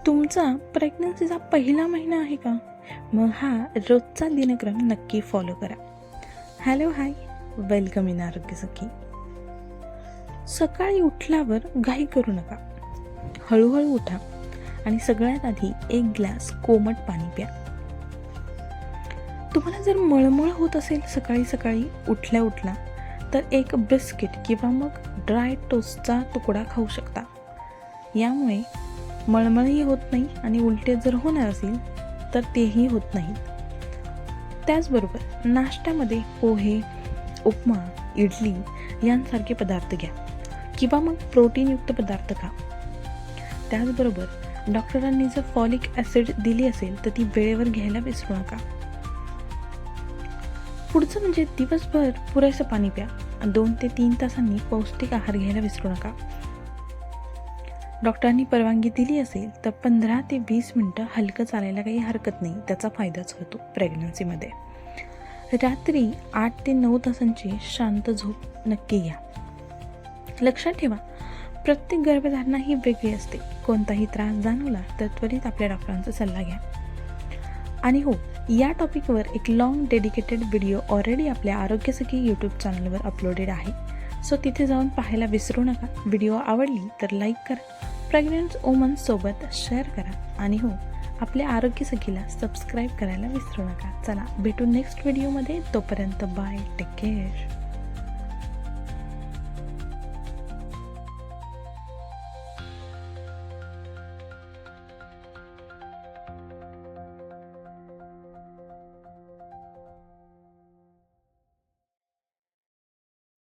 तुमचा प्रेग्नन्सीचा पहिला महिना आहे का? मग हा रोजचा दिनक्रम नक्की फॉलो करा. हॅलो हाय, वेलकम इन आरोग्य सखी. सकाळी उठल्यावर घाई करू नका. हळूहळू उठा आणि सगळ्यात आधी एक ग्लास कोमट पाणी प्या. तुम्हाला जर मळमळ होत असेल सकाळी सकाळी उठल्या उठला तर एक बिस्किट किंवा मग ड्राय टोस्टचा तुकडा खाऊ शकता. यामुळे मळमळही होत नाही आणि उलटे जर होणार असेल तर तेही होत नाहीत. त्याचबरोबर नाश्त्यामध्ये पोहे, उपमा, इडली यांसारखे पदार्थ घ्या किंवा मग प्रोटीनयुक्त पदार्थ खा. त्याचबरोबर डॉक्टरांनी जर फॉलिक ॲसिड दिली असेल तर ती वेळेवर घ्यायला विसरू नका. पुढचं म्हणजे दिवसभर पुरेसं पाणी प्या. 2 ते 3 तासांनी पौष्टिक आहार घ्यायला विसरू नका. डॉक्टरांनी परवानगी दिली असेल तर 15 ते 20 मिनटं हलकं चालायला काही हरकत नाही. त्याचा फायदाच होतो प्रेग्नन्सीमध्ये. रात्री 8 ते 9 तासांची शांत झोप नक्की घ्या. लक्षात ठेवा, प्रत्येक गर्भधारणा ही वेगळी असते. कोणताही त्रास जाणवला तर त्वरित आपल्या डॉक्टरांचा सल्ला घ्या. आणि हो, या टॉपिकवर एक लॉंग डेडिकेटेड व्हिडिओ ऑलरेडी आपल्या आरोग्य सखी यूट्यूब चॅनलवर अपलोडेड आहे. सो तिथे जाऊन पाहायला विसरू नका. व्हिडिओ आवडली तर लाईक करा, प्रेग्नंट वुमन्ससोबत शेअर करा आणि हो, आपल्या आरोग्य सखीला सबस्क्राईब करायला विसरू नका. चला भेटू नेक्स्ट व्हिडिओमध्ये. तोपर्यंत बाय, टेक केअर.